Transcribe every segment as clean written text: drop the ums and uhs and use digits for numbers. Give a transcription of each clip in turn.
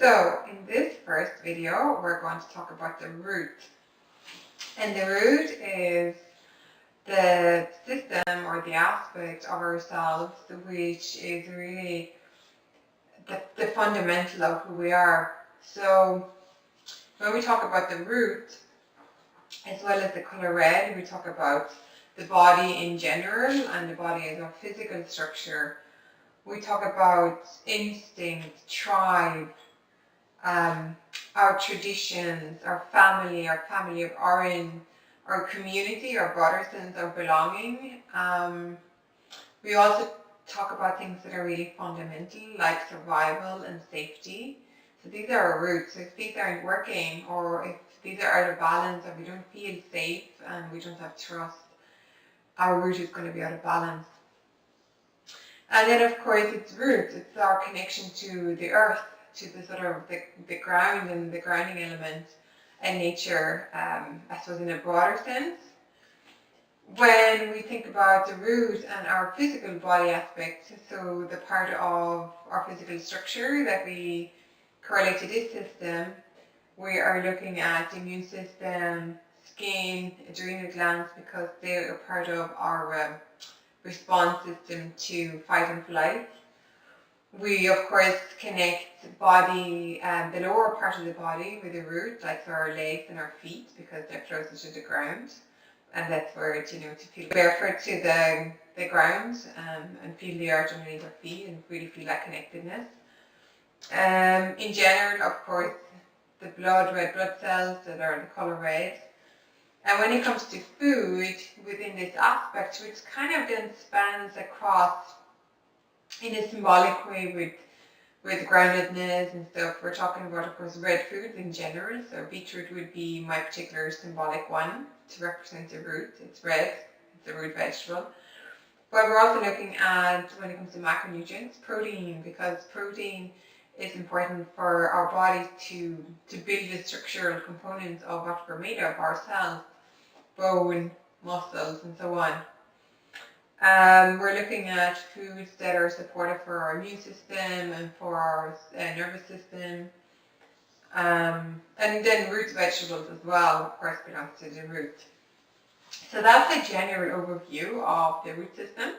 So in this first video, we're going to talk about the root. And the root is the system or the aspect of ourselves which is really the fundamental of who we are. So when we talk about the root, as well as the color red, we talk about the body in general and the body as our physical structure. We talk about instinct, tribe, our traditions, our family of origin, our community, our broader sense of belonging. We also talk about things that are really fundamental, like survival and safety. So these are our roots. So if these aren't working, or if these are out of balance, or we don't feel safe and we don't have trust, our root is going to be out of balance. And then of course its roots, it's our connection to the earth, to the sort of the ground and the grounding element and nature, I suppose in a broader sense. When we think about the root and our physical body aspect, so the part of our physical structure that we correlate to this system, we are looking at the immune system, skin, adrenal glands, because they are part of our response system to fight and flight. We of course connect body, the lower part of the body with the root, like so our legs and our feet, because they're closer to the ground. And that's where it's, to feel barefoot to the ground and feel the earth underneath our feet and really feel that connectedness. In general, of course, the red blood cells that are the color red. And when it comes to food, within this aspect, which kind of then spans across in a symbolic way with groundedness and stuff, we're talking about, of course, red foods in general. So beetroot would be my particular symbolic one to represent the root. It's red, it's a root vegetable. But we're also looking at, when it comes to macronutrients, protein, because protein is important for our body to build the structural components of what we're made of, our cells, bone, muscles, and so on. We're looking at foods that are supportive for our immune system and for our nervous system. And then root vegetables as well, of course, belongs to the root. So that's a general overview of the root system.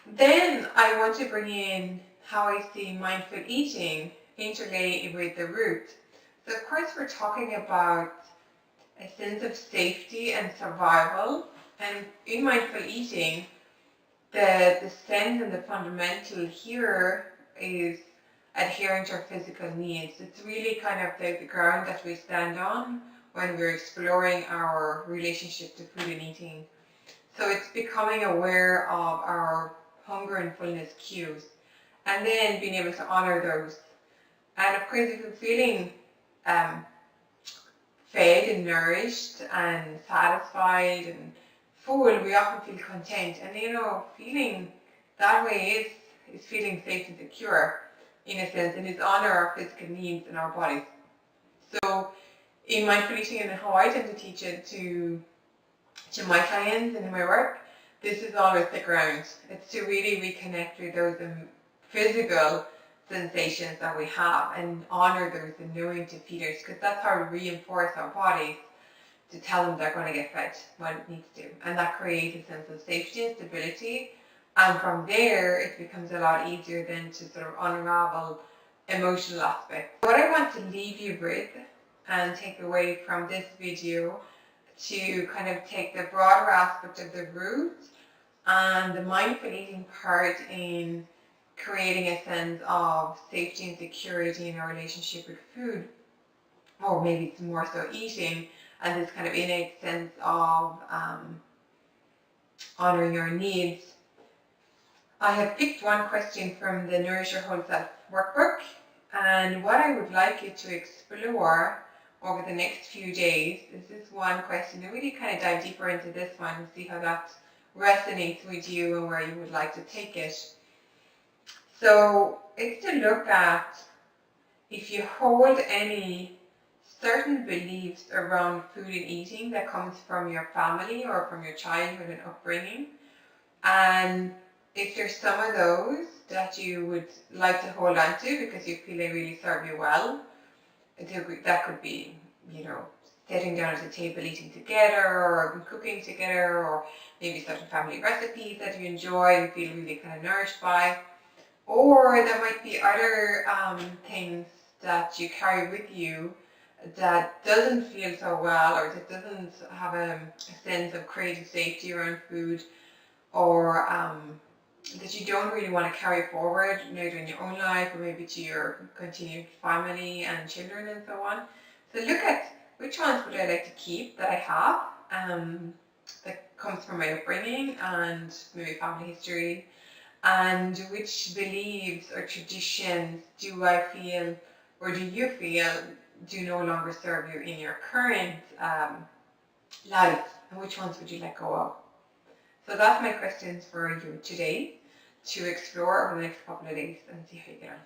Then I want to bring in how I see mindful eating interlay with the root. So of course we're talking about a sense of safety and survival. And in mindful eating, the sense and the fundamental here is adhering to our physical needs. It's really kind of the ground that we stand on when we're exploring our relationship to food and eating. So it's becoming aware of our hunger and fullness cues, and then being able to honor those. And of course, if we're feeling fed and nourished and satisfied and full, we often feel content. And feeling that way is feeling safe and secure in a sense, and it's honor our physical needs and our bodies. So in mindful eating and how I tend to teach it to my clients and in my work, this is always the ground. It's to really reconnect with those physical sensations that we have and honor those and knowing to feed us, because that's how we reinforce our bodies to tell them they're going to get fed when it needs to. And that creates a sense of safety and stability. And from there, it becomes a lot easier then to sort of unravel emotional aspects. What I want to leave you with and take away from this video, to kind of take the broader aspect of the root and the mindful eating part in creating a sense of safety and security in our relationship with food, or maybe it's more so eating, and this kind of innate sense of honoring our needs. I have picked one question from the Nourish Your Whole Self workbook, and what I would like you to explore over the next few days is this one question, and really kind of dive deeper into this one and see how that resonates with you and where you would like to take it. So it's to look at if you hold any certain beliefs around food and eating that comes from your family or from your childhood and upbringing, and if there's some of those that you would like to hold on to because you feel they really serve you well, that could be, sitting down at the table eating together or cooking together, or maybe certain family recipes that you enjoy and feel really kind of nourished by. Or there might be other things that you carry with you that doesn't feel so well, or that doesn't have a sense of creative safety around food, or that you don't really want to carry forward, either in your own life or maybe to your continued family and children and so on. So look at which ones would I like to keep that I have, that comes from my upbringing and maybe family history, and which beliefs or traditions do I feel, or do you feel, do no longer serve you in your current life, and which ones would you let go of? So that's my questions for you today to explore over the next couple of days and see how you get on.